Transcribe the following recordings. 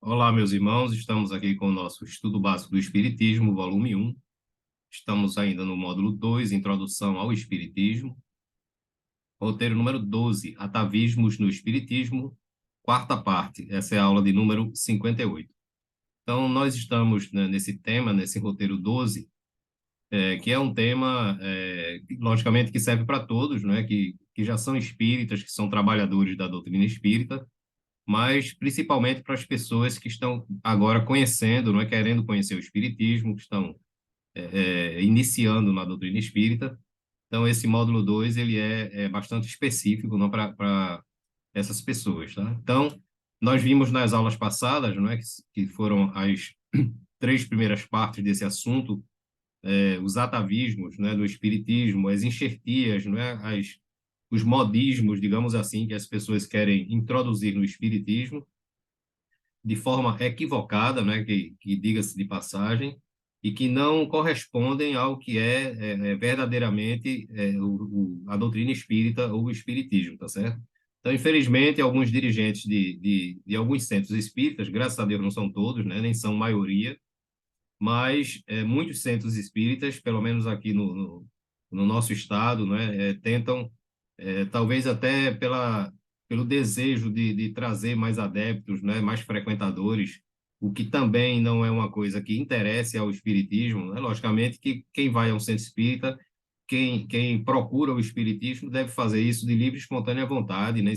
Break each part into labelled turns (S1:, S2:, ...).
S1: Olá, meus irmãos, estamos aqui com o nosso Estudo Básico do Espiritismo, volume 1. Estamos ainda no módulo 2, Introdução ao Espiritismo. Roteiro número 12, Atavismos no Espiritismo, quarta parte. Essa é a aula de número 58. Então, nós estamos, né, nesse tema, nesse roteiro 12, que é um tema, logicamente, que serve para todos, né, que já são espíritas, que são trabalhadores da doutrina espírita, mas principalmente para as pessoas que estão agora conhecendo, não é, querendo conhecer o espiritismo, que estão iniciando na doutrina espírita. Então, esse módulo 2 ele é bastante específico, não para essas pessoas, tá? Então, nós vimos nas aulas passadas, não é, que foram as três primeiras partes desse assunto, os atavismos, né, do espiritismo, as enxertias, não é, os modismos, digamos assim, que as pessoas querem introduzir no espiritismo, de forma equivocada, né, que diga-se de passagem, e que não correspondem ao que é verdadeiramente a doutrina espírita ou o espiritismo, tá certo? Então, infelizmente, alguns dirigentes de alguns centros espíritas, graças a Deus não são todos, né, nem são maioria, mas muitos centros espíritas, pelo menos aqui no nosso estado, né, tentam, talvez até pelo desejo de trazer mais adeptos, né, mais frequentadores, o que também não é uma coisa que interesse ao espiritismo, né? Logicamente que quem vai a um centro espírita, quem procura o espiritismo deve fazer isso de livre e espontânea vontade, né,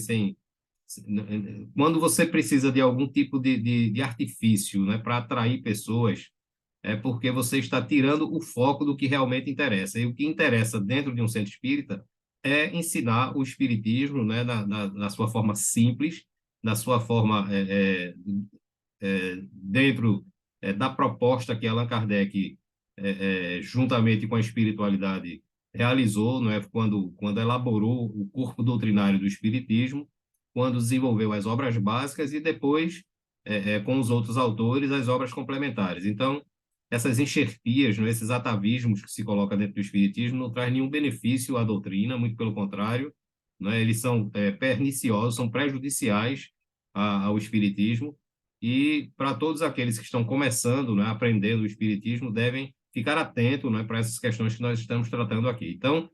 S1: quando você precisa de algum tipo de artifício, né, para atrair pessoas, é porque você está tirando o foco do que realmente interessa. E o que interessa dentro de um centro espírita é ensinar o espiritismo, né, na sua forma simples, na sua forma dentro da proposta que Allan Kardec, juntamente com a espiritualidade, realizou, não é, quando elaborou o corpo doutrinário do espiritismo, quando desenvolveu as obras básicas e depois, com os outros autores, as obras complementares. Então, essas enxertias, né, esses atavismos que se coloca dentro do espiritismo não traz nenhum benefício à doutrina, muito pelo contrário, né, eles são perniciosos, são prejudiciais ao espiritismo, e para todos aqueles que estão começando, né, aprendendo o espiritismo, devem ficar atentos, né, para essas questões que nós estamos tratando aqui. Então,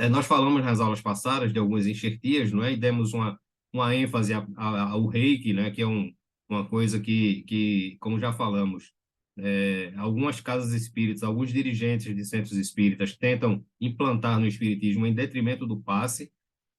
S1: nós falamos nas aulas passadas de algumas enxertias, não é? E demos uma ênfase ao reiki, né? Que é uma coisa como já falamos, algumas casas espíritas, alguns dirigentes de centros espíritas tentam implantar no espiritismo em detrimento do passe,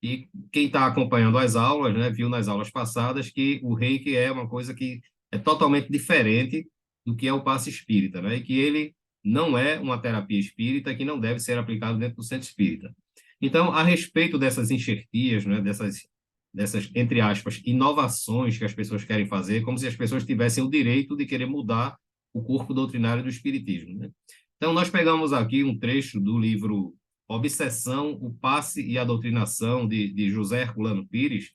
S1: e quem está acompanhando as aulas, né, viu nas aulas passadas que o reiki é uma coisa que é totalmente diferente do que é o passe espírita, né? E que ele não é uma terapia espírita que não deve ser aplicado dentro do centro espírita. Então, a respeito dessas enxertias, né, dessas, entre aspas, inovações que as pessoas querem fazer, como se as pessoas tivessem o direito de querer mudar o corpo doutrinário do Espiritismo, né? Então, nós pegamos aqui um trecho do livro Obsessão, o Passe e a Doutrinação, de José Herculano Pires,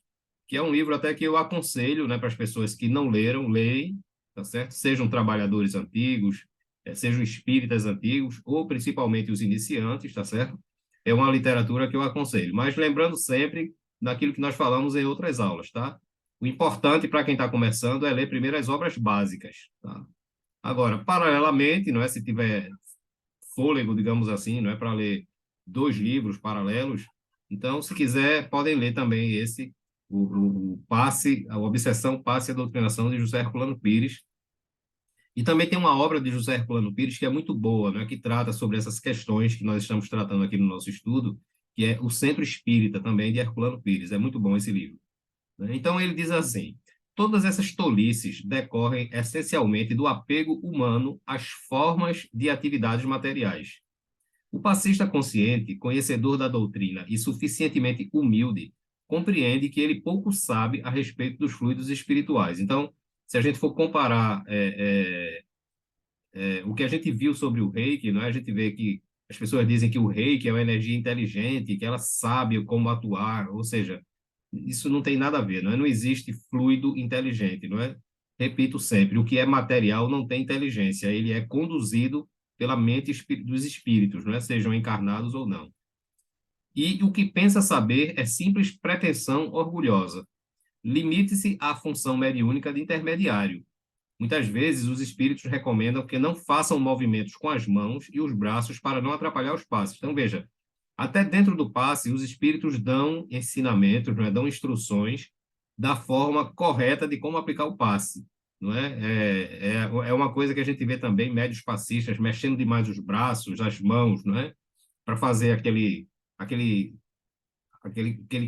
S1: que é um livro até que eu aconselho, né, para as pessoas que não leram, leem, tá certo? Sejam trabalhadores antigos, sejam espíritas antigos, ou principalmente os iniciantes, tá certo? É uma literatura que eu aconselho. Mas lembrando sempre daquilo que nós falamos em outras aulas, tá? O importante para quem está começando é ler primeiro as obras básicas, tá? Agora, paralelamente, não é, se tiver fôlego, digamos assim, não é, para ler dois livros paralelos, então, se quiser, podem ler também o Passe, a Obsessão, Passe e a Doutrinação de José Herculano Pires. E também tem uma obra de José Herculano Pires que é muito boa, né, que trata sobre essas questões que nós estamos tratando aqui no nosso estudo, que é O Centro Espírita, também, de Herculano Pires. É muito bom esse livro, né? Então, ele diz assim: todas essas tolices decorrem essencialmente do apego humano às formas de atividades materiais. O passista consciente, conhecedor da doutrina e suficientemente humilde, compreende que ele pouco sabe a respeito dos fluidos espirituais. Então, se a gente for comparar o que a gente viu sobre o reiki, não é? A gente vê que as pessoas dizem que o reiki é uma energia inteligente, que ela sabe como atuar, ou seja, isso não tem nada a ver, não é? Não existe fluido inteligente, não é? Repito sempre, o que é material não tem inteligência, ele é conduzido pela mente dos espíritos, não é? Sejam encarnados ou não. E o que pensa saber é simples pretensão orgulhosa. Limite-se à função mediúnica de intermediário. Muitas vezes, os espíritos recomendam que não façam movimentos com as mãos e os braços para não atrapalhar os passes. Então, veja, até dentro do passe, os espíritos dão ensinamentos, não é? Dão instruções da forma correta de como aplicar o passe. Não é? É uma coisa que a gente vê também médios passistas mexendo demais os braços, as mãos, não é? Para fazer aquele aquele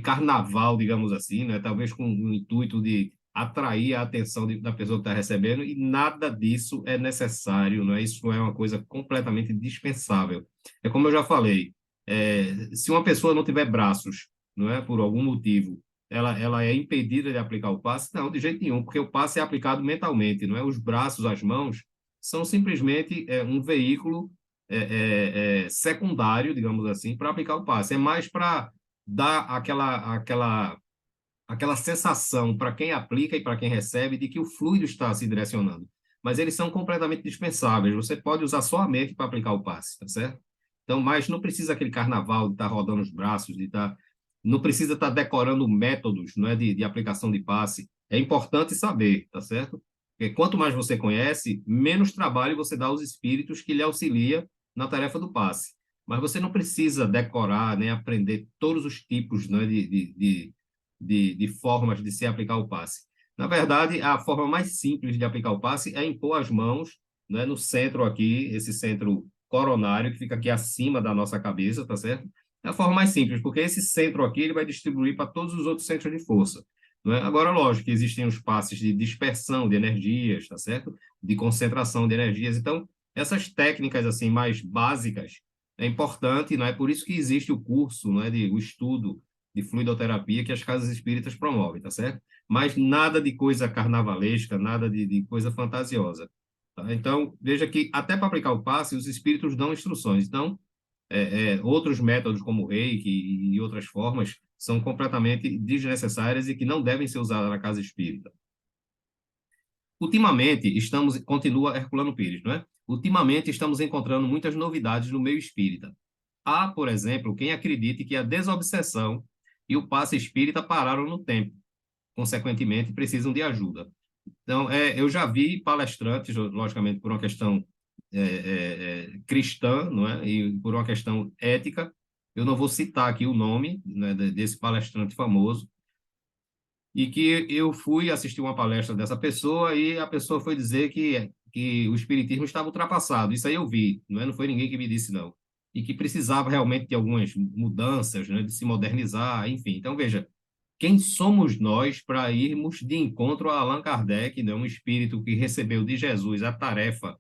S1: carnaval, digamos assim, né? Talvez com o intuito de atrair a atenção da pessoa que está recebendo, e nada disso é necessário, não é? Isso é uma coisa completamente dispensável. É como eu já falei, se uma pessoa não tiver braços, não é? Por algum motivo, ela é impedida de aplicar o passe? Não, de jeito nenhum, porque o passe é aplicado mentalmente, não é? Os braços, as mãos, são simplesmente um veículo secundário, digamos assim, para aplicar o passe. É mais para dá aquela sensação para quem aplica e para quem recebe de que o fluido está se direcionando. Mas eles são completamente dispensáveis. Você pode usar só a mente para aplicar o passe, tá certo? Então, mas não precisa aquele carnaval de estar rodando os braços, não precisa estar decorando métodos, não é, de aplicação de passe. É importante saber, tá certo? Porque quanto mais você conhece, menos trabalho você dá aos espíritos que lhe auxilia na tarefa do passe. Mas você não precisa decorar, nem aprender todos os tipos, né, de formas de se aplicar o passe. Na verdade, a forma mais simples de aplicar o passe é impor as mãos, né, no centro aqui, esse centro coronário, que fica aqui acima da nossa cabeça, tá certo? É a forma mais simples, porque esse centro aqui ele vai distribuir para todos os outros centros de força. Não é? Agora, lógico que existem os passes de dispersão de energias, tá certo? De concentração de energias. Então, essas técnicas assim mais básicas é importante, não é? Por isso que existe o curso, não é, o estudo de fluidoterapia que as casas espíritas promovem, tá certo? Mas nada de coisa carnavalesca, nada de coisa fantasiosa. Tá? Então, veja que até para aplicar o passe, os espíritos dão instruções. Então, outros métodos como o reiki e outras formas são completamente desnecessárias e que não devem ser usadas na casa espírita. Ultimamente, continua Herculano Pires, não é? Ultimamente, estamos encontrando muitas novidades no meio espírita. Há, por exemplo, quem acredite que a desobsessão e o passe espírita pararam no tempo, consequentemente, precisam de ajuda. Então, eu já vi palestrantes, logicamente, por uma questão cristã, não é? E por uma questão ética, eu não vou citar aqui o nome, né, desse palestrante famoso, e que eu fui assistir uma palestra dessa pessoa e a pessoa foi dizer que o espiritismo estava ultrapassado. Isso aí eu vi, não é? Não foi ninguém que me disse, não. E que precisava realmente de algumas mudanças, né, de se modernizar, enfim. Então, veja, quem somos nós para irmos de encontro a Allan Kardec, né, um espírito que recebeu de Jesus a tarefa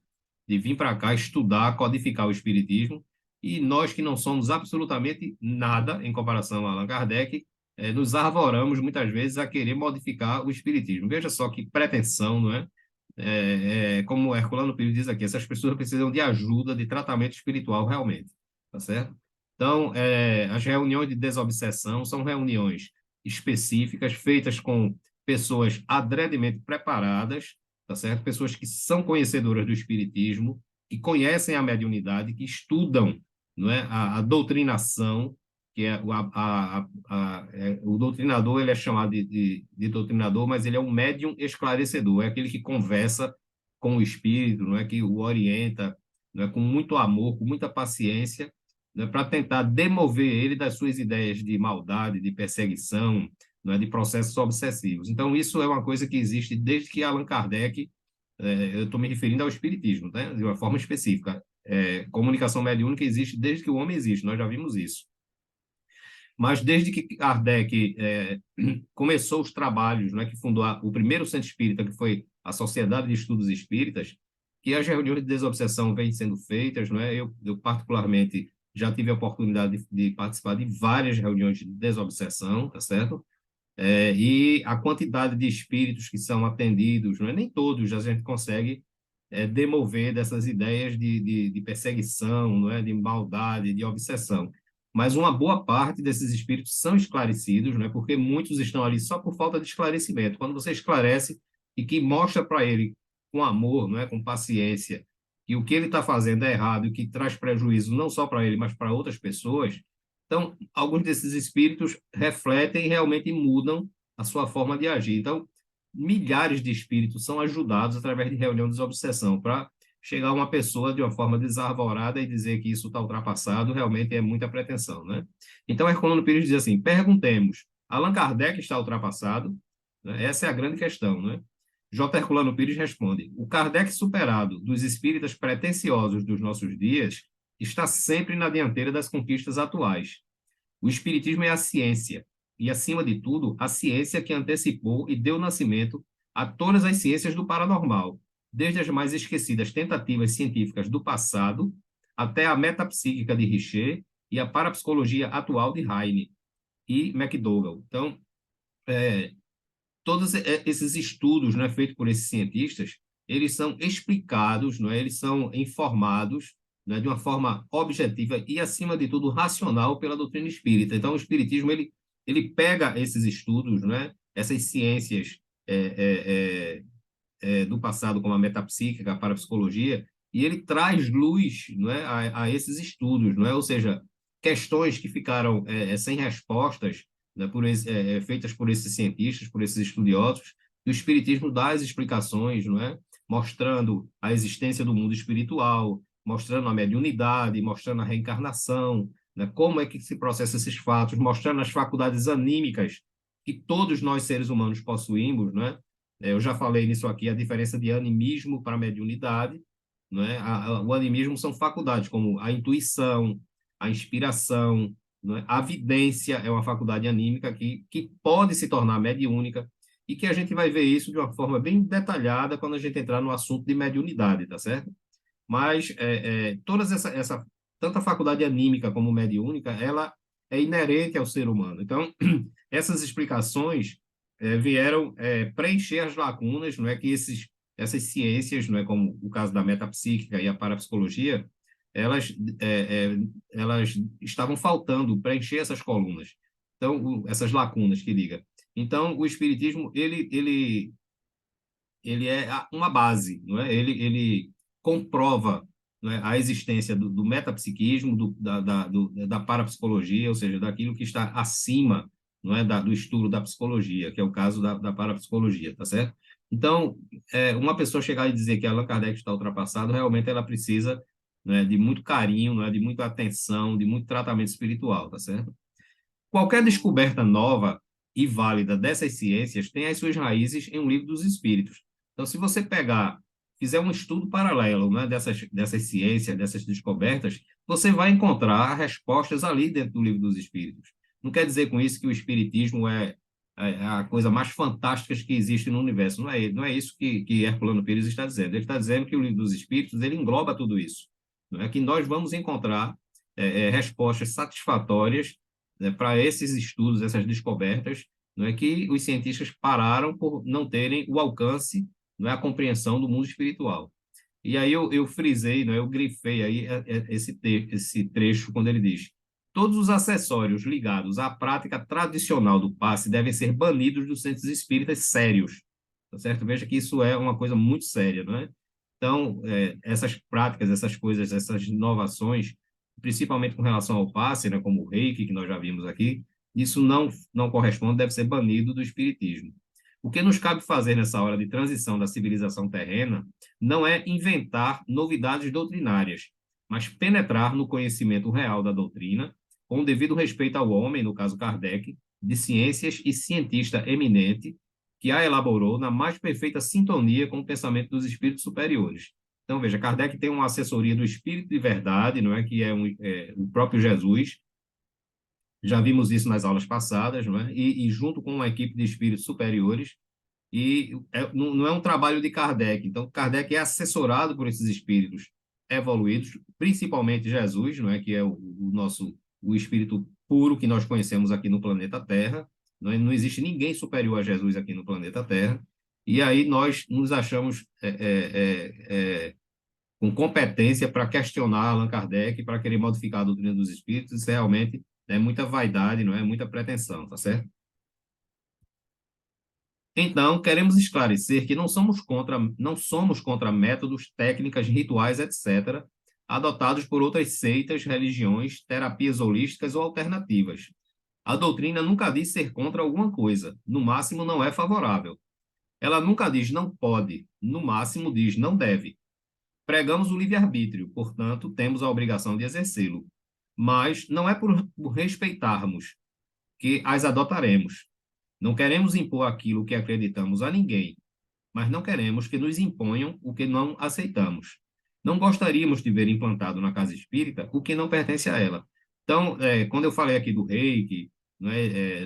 S1: de vir para cá estudar, codificar o espiritismo, e nós que não somos absolutamente nada em comparação a Allan Kardec, nos arvoramos muitas vezes a querer modificar o espiritismo. Veja só que pretensão, não é? Como Herculano Pires diz aqui, essas pessoas precisam de ajuda, de tratamento espiritual realmente, tá certo? Então, as reuniões de desobsessão são reuniões específicas, feitas com pessoas adredemente preparadas, tá certo? Pessoas que são conhecedoras do espiritismo, que conhecem a mediunidade, que estudam, não é, a doutrinação, que é o doutrinador, ele é chamado de doutrinador, mas ele é um médium esclarecedor, é aquele que conversa com o espírito, não é, que o orienta, não é, com muito amor, com muita paciência, né, para tentar demover ele das suas ideias de maldade, de perseguição, né, de processos obsessivos. Então, isso é uma coisa que existe desde que Allan Kardec, eu estou me referindo ao espiritismo, né, de uma forma específica. Comunicação mediúnica existe desde que o homem existe, nós já vimos isso. Mas desde que Kardec começou os trabalhos, né, que fundou o primeiro centro espírita, que foi a Sociedade de Estudos Espíritas, que as reuniões de desobsessão vêm sendo feitas, né? Eu particularmente já tive a oportunidade de participar de várias reuniões de desobsessão, tá certo? E a quantidade de espíritos que são atendidos, não é? Nem todos a gente consegue demover dessas ideias de perseguição, não é? De maldade, de obsessão. Mas uma boa parte desses espíritos são esclarecidos, não é? Porque muitos estão ali só por falta de esclarecimento. Quando você esclarece e que mostra para ele com amor, não é? Com paciência, que o que ele está fazendo é errado e que traz prejuízo não só para ele, mas para outras pessoas, então, alguns desses espíritos refletem e realmente mudam a sua forma de agir. Então, milhares de espíritos são ajudados através de reunião de desobsessão para chegar uma pessoa de uma forma desarvorada e dizer que isso está ultrapassado, realmente é muita pretensão, né? Então, Herculano Pires diz assim, perguntemos, Allan Kardec está ultrapassado? Né? Essa é a grande questão, né? J. Herculano Pires responde, o Kardec superado dos espíritas pretensiosos dos nossos dias está sempre na dianteira das conquistas atuais. O espiritismo é a ciência, e, acima de tudo, a ciência que antecipou e deu nascimento a todas as ciências do paranormal, desde as mais esquecidas tentativas científicas do passado até a metapsíquica de Richer e a parapsicologia atual de Heine e McDougall. Então, todos esses estudos, né, feitos por esses cientistas, eles são explicados, não é? Eles são informados, né, de uma forma objetiva e, acima de tudo, racional pela doutrina espírita. Então, o espiritismo ele pega esses estudos, né, essas ciências do passado, como a metapsíquica, a parapsicologia, e ele traz luz, não é, a esses estudos, não é? Ou seja, questões que ficaram sem respostas, né, feitas por esses cientistas, por esses estudiosos, e o Espiritismo dá as explicações, não é? Mostrando a existência do mundo espiritual, mostrando a mediunidade, mostrando a reencarnação, né? Como é que se processa esses fatos, mostrando as faculdades anímicas que todos nós seres humanos possuímos, não é? Eu já falei nisso aqui, a diferença de animismo para mediunidade, não é? O animismo são faculdades como a intuição, a inspiração, não é? A vidência é uma faculdade anímica que pode se tornar mediúnica e que a gente vai ver isso de uma forma bem detalhada quando a gente entrar no assunto de mediunidade, tá certo? Mas todas tanto a faculdade anímica como mediúnica, ela é inerente ao ser humano. Então, essas explicações vieram preencher as lacunas, não é que essas ciências, não é como o caso da metapsíquica e a parapsicologia, elas elas estavam faltando preencher essas colunas. Então, essas lacunas que liga. Então, o espiritismo ele é uma base, não é? Ele comprova, não é, a existência do metapsiquismo, da parapsicologia, ou seja, daquilo que está acima, não é, do estudo da psicologia, que é o caso da parapsicologia, tá certo? Então, uma pessoa chegar e dizer que Allan Kardec está ultrapassado, realmente ela precisa, né, de muito carinho, não é, de muita atenção, de muito tratamento espiritual, tá certo? Qualquer descoberta nova e válida dessas ciências tem as suas raízes em um livro dos espíritos. Então, se você fizer um estudo paralelo, né, dessas ciências, dessas descobertas, você vai encontrar respostas ali dentro do livro dos espíritos. Não quer dizer com isso que o espiritismo é a coisa mais fantástica que existe no universo. Não é isso que Herculano Pires está dizendo. Ele está dizendo que o livro dos espíritos ele engloba tudo isso. Não é que nós vamos encontrar respostas satisfatórias, né, para esses estudos, essas descobertas, não é que os cientistas pararam por não terem o alcance, não é a compreensão do mundo espiritual. E aí eu frisei, não é, eu grifei aí esse trecho quando ele diz: todos os acessórios ligados à prática tradicional do passe devem ser banidos dos centros espíritas sérios, tá certo? Veja que isso é uma coisa muito séria, não é? Então, essas práticas, essas coisas, essas inovações, principalmente com relação ao passe, né, como o reiki, que nós já vimos aqui, isso não corresponde, deve ser banido do espiritismo. O que nos cabe fazer nessa hora de transição da civilização terrena não é inventar novidades doutrinárias, mas penetrar no conhecimento real da doutrina, com o devido respeito ao homem, no caso Kardec, de ciências e cientista eminente, que a elaborou na mais perfeita sintonia com o pensamento dos espíritos superiores. Então, veja, Kardec tem uma assessoria do Espírito de Verdade, não é, que é o próprio Jesus. Já vimos isso nas aulas passadas, não é? E junto com uma equipe de espíritos superiores, e não é um trabalho de Kardec. Então, Kardec é assessorado por esses espíritos evoluídos, principalmente Jesus, não é, que é o espírito puro que nós conhecemos aqui no planeta Terra. Não existe ninguém superior a Jesus aqui no planeta Terra. E aí nós nos achamos com competência para questionar Allan Kardec, para querer modificar a doutrina dos espíritos. Isso realmente é muita vaidade, não é muita pretensão, tá certo? Então, queremos esclarecer que não somos contra métodos, técnicas, rituais, etc., adotados por outras seitas, religiões, terapias holísticas ou alternativas. A doutrina nunca diz ser contra alguma coisa, no máximo não é favorável. Ela nunca diz não pode, no máximo diz não deve. Pregamos o livre-arbítrio, portanto, temos a obrigação de exercê-lo. Mas não é por respeitarmos que as adotaremos. Não queremos impor aquilo que acreditamos a ninguém, mas não queremos que nos imponham o que não aceitamos. Não gostaríamos de ver implantado na casa espírita o que não pertence a ela. Então, quando eu falei aqui do reiki,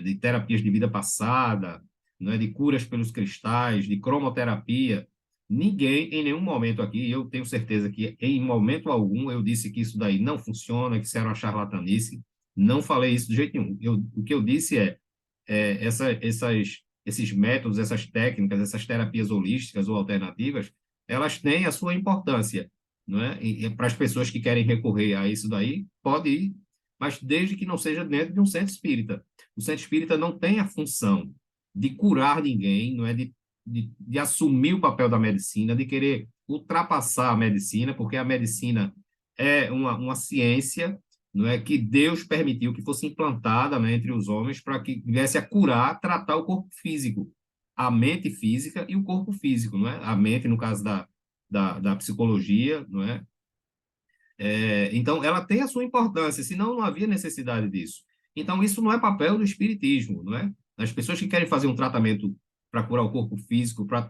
S1: de terapias de vida passada, de curas pelos cristais, de cromoterapia, ninguém em nenhum momento aqui, eu tenho certeza que em momento algum eu disse que isso daí não funciona, que isso era uma charlatanice. Não falei isso de jeito nenhum. O que eu disse esses métodos, essas técnicas, essas terapias holísticas ou alternativas, elas têm a sua importância, não é? E para as pessoas que querem recorrer a isso daí, pode ir, mas desde que não seja dentro de um centro espírita. O centro espírita não tem a função de curar ninguém, não é? De assumir o papel da medicina, de querer ultrapassar a medicina, porque a medicina é uma ciência, não é, que Deus permitiu que fosse implantada, né, entre os homens para que viesse a curar, tratar o corpo físico, a mente física e o corpo físico, não é? A mente, no caso da psicologia, não é? Então, ela tem a sua importância, senão não havia necessidade disso. Então, isso não é papel do espiritismo, não é? As pessoas que querem fazer um tratamento para curar o corpo físico, para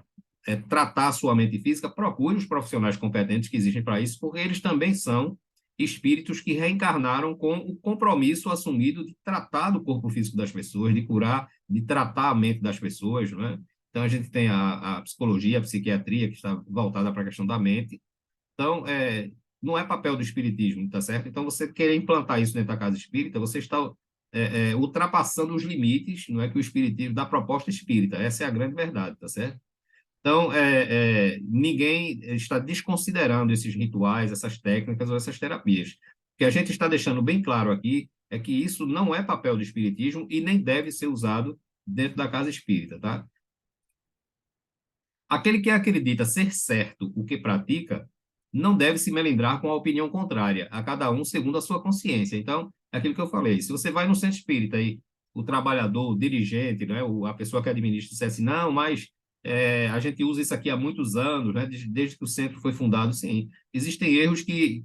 S1: tratar a sua mente física, procure os profissionais competentes que existem para isso, porque eles também são espíritos que reencarnaram com o compromisso assumido de tratar do corpo físico das pessoas, de curar, de tratar a mente das pessoas, não é? Então, a gente tem a psicologia, a psiquiatria, que está voltada para a questão da mente. Então, não é papel do espiritismo, tá certo? Então, você querer implantar isso dentro da casa espírita, você está ultrapassando os limites, não é, que o espiritismo, da proposta espírita. Essa é a grande verdade, tá certo? Então, ninguém está desconsiderando esses rituais, essas técnicas ou essas terapias. O que a gente está deixando bem claro aqui é que isso não é papel do espiritismo e nem deve ser usado dentro da casa espírita, tá? Aquele que acredita ser certo o que pratica, não deve se melindrar com a opinião contrária, a cada um segundo a sua consciência. Então, é aquilo que eu falei, se você vai no centro espírita e o trabalhador, o dirigente, né, a pessoa que administra, disser assim, não, mas a gente usa isso aqui há muitos anos, né, desde que o centro foi fundado, sim. Existem erros que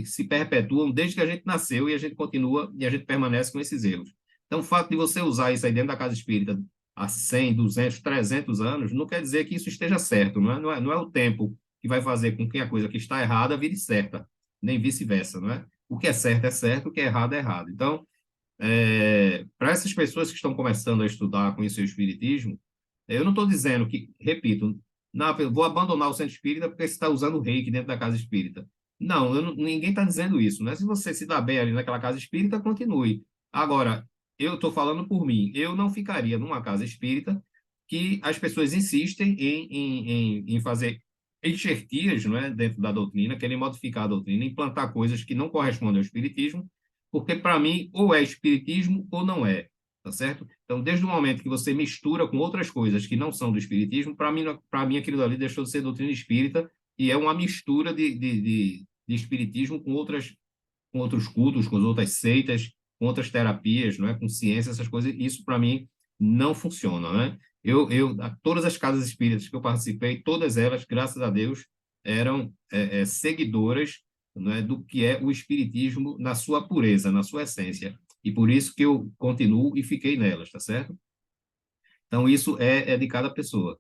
S1: se perpetuam desde que a gente nasceu e a gente continua e a gente permanece com esses erros. Então, o fato de você usar isso aí dentro da casa espírita há 100, 200, 300 anos, não quer dizer que isso esteja certo, não é o tempo que vai fazer com que a coisa que está errada vire certa, nem vice-versa, não é? O que é certo, o que é errado. Então, para essas pessoas que estão começando a estudar, conhecer o espiritismo, eu não estou dizendo que, repito, não, eu vou abandonar o centro espírita porque você está usando o reiki dentro da casa espírita. Não, ninguém está dizendo isso, né? Se você se dá bem ali naquela casa espírita, continue. Agora, eu estou falando por mim, eu não ficaria numa casa espírita que as pessoas insistem em fazer enxertias, não é, dentro da doutrina, querem modificar a doutrina, implantar coisas que não correspondem ao espiritismo, porque para mim ou é espiritismo ou não é, tá certo? Então, desde o momento que você mistura com outras coisas que não são do espiritismo, para mim aquilo ali deixou de ser doutrina espírita e é uma mistura de espiritismo com outros cultos, com outras seitas, com outras terapias, não é? Com ciência, essas coisas. Isso, para mim, não funciona, né? Todas as casas espíritas que eu participei, todas elas, graças a Deus, eram seguidoras, não é, do que é o espiritismo na sua pureza, na sua essência. E por isso que eu continuo e fiquei nelas, tá certo? Então, isso é de cada pessoa.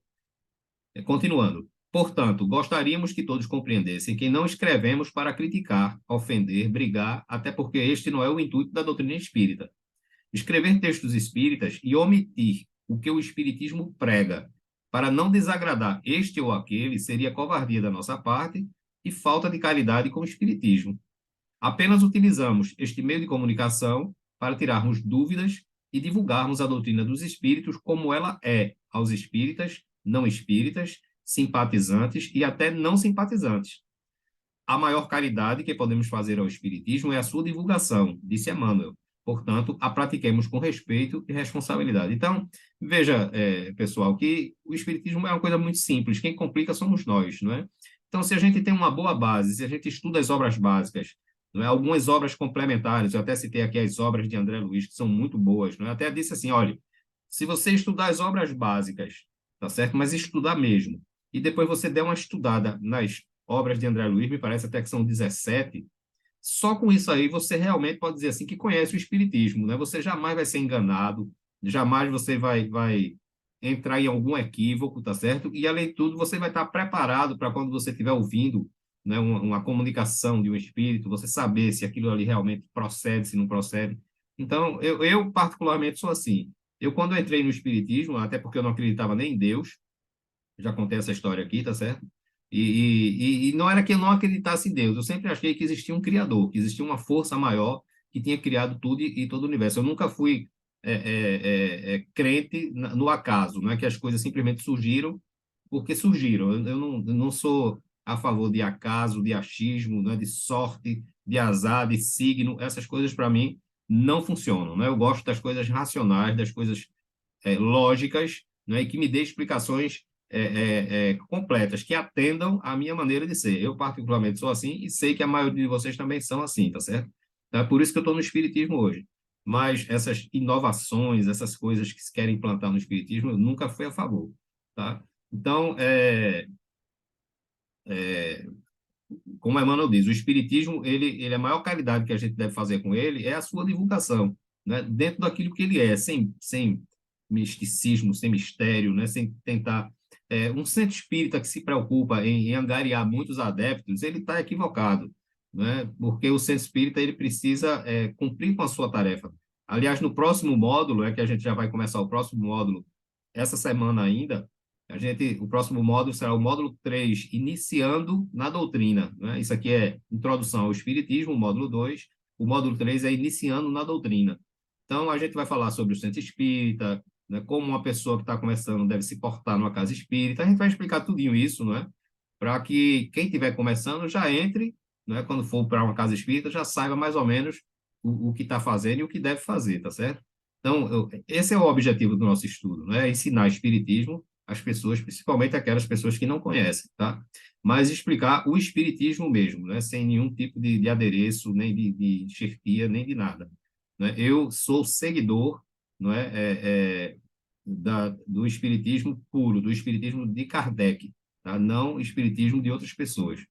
S1: Continuando. Portanto, gostaríamos que todos compreendessem que não escrevemos para criticar, ofender, brigar, até porque este não é o intuito da doutrina espírita. Escrever textos espíritas e omitir o que o espiritismo prega para não desagradar este ou aquele seria covardia da nossa parte e falta de caridade com o espiritismo. Apenas utilizamos este meio de comunicação para tirarmos dúvidas e divulgarmos a doutrina dos espíritos como ela é aos espíritas, não espíritas, simpatizantes e até não simpatizantes. A maior caridade que podemos fazer ao espiritismo é a sua divulgação, disse Emmanuel. Portanto, a pratiquemos com respeito e responsabilidade. Então, veja, pessoal, que o espiritismo é uma coisa muito simples. Quem complica somos nós, não é? Então, se a gente tem uma boa base, se a gente estuda as obras básicas, não é? Algumas obras complementares, eu até citei aqui as obras de André Luiz, que são muito boas, não é? Até disse assim, olha, se você estudar as obras básicas, tá certo? Mas estudar mesmo, e depois você der uma estudada nas obras de André Luiz, me parece até que são 17, só com isso aí você realmente pode dizer assim que conhece o espiritismo, né? Você jamais vai ser enganado, jamais você vai entrar em algum equívoco, tá certo? E além de tudo, você vai estar preparado para quando você estiver ouvindo, né, uma comunicação de um espírito, você saber se aquilo ali realmente procede, se não procede. Então, eu particularmente sou assim. Eu quando entrei no espiritismo, até porque eu não acreditava nem em Deus, já contei essa história aqui, tá certo? E não era que eu não acreditasse em Deus, eu sempre achei que existia um Criador, que existia uma força maior que tinha criado tudo e todo o universo. Eu nunca fui crente no acaso, não é que as coisas simplesmente surgiram porque surgiram. Eu não sou a favor de acaso, de achismo, né, de sorte, de azar, de signo, essas coisas para mim não funcionam, né? Eu gosto das coisas racionais, das coisas lógicas, né, e que me dê explicações completas, que atendam à minha maneira de ser. Eu, particularmente, sou assim e sei que a maioria de vocês também são assim, tá certo? Então, é por isso que eu estou no Espiritismo hoje. Mas essas inovações, essas coisas que se querem implantar no Espiritismo, eu nunca fui a favor, tá? Então, como Emmanuel diz, o espiritismo, a maior caridade que a gente deve fazer com ele é a sua divulgação, né? Dentro daquilo que ele é, sem misticismo, sem mistério, né? Sem tentar... um centro espírita que se preocupa em angariar muitos adeptos, ele está equivocado, né? Porque o centro espírita ele precisa cumprir com a sua tarefa. Aliás, no próximo módulo, que a gente já vai começar o próximo módulo essa semana ainda, o próximo módulo será o módulo 3, iniciando na doutrina, né? Isso aqui é introdução ao Espiritismo, o módulo 2. O módulo 3 é iniciando na doutrina. Então, a gente vai falar sobre o centro espírita, né? Como uma pessoa que está começando deve se portar numa casa espírita. A gente vai explicar tudinho isso, não é? Para que quem estiver começando já entre, né? Quando for para uma casa espírita, já saiba mais ou menos o que está fazendo e o que deve fazer, tá certo? Então, esse é o objetivo do nosso estudo, né? Ensinar espiritismo às pessoas, principalmente aquelas pessoas que não conhecem, tá? Mas explicar o espiritismo mesmo, né? Sem nenhum tipo de adereço, nem de enxertia, nem de nada, né? Eu sou seguidor, não é, do espiritismo puro, do espiritismo de Kardec, tá? Não espiritismo de outras pessoas.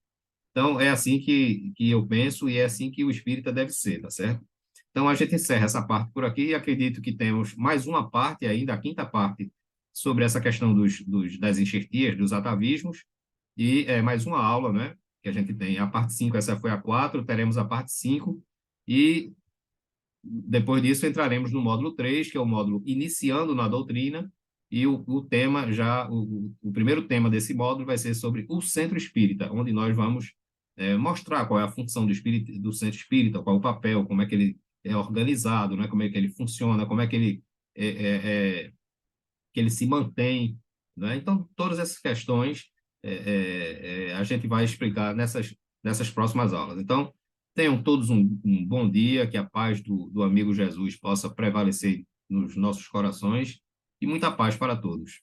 S1: Então, é assim que eu penso e é assim que o espírita deve ser, tá certo? Então, a gente encerra essa parte por aqui e acredito que temos mais uma parte ainda, a quinta parte, sobre essa questão das enxertias, dos atavismos, e mais uma aula, né, que a gente tem. A parte 5, essa foi a 4, teremos a parte 5, e depois disso entraremos no módulo 3, que é o módulo iniciando na doutrina, e o tema já, o primeiro tema desse módulo vai ser sobre o centro espírita, onde nós vamos mostrar qual é a função do centro espírita, qual é o papel, como é que ele é organizado, né, como é que ele funciona, como é é, é, é, que ele se mantém, né? Então, todas essas questões a gente vai explicar nessas próximas aulas. Então, tenham todos um bom dia, que a paz do amigo Jesus possa prevalecer nos nossos corações e muita paz para todos.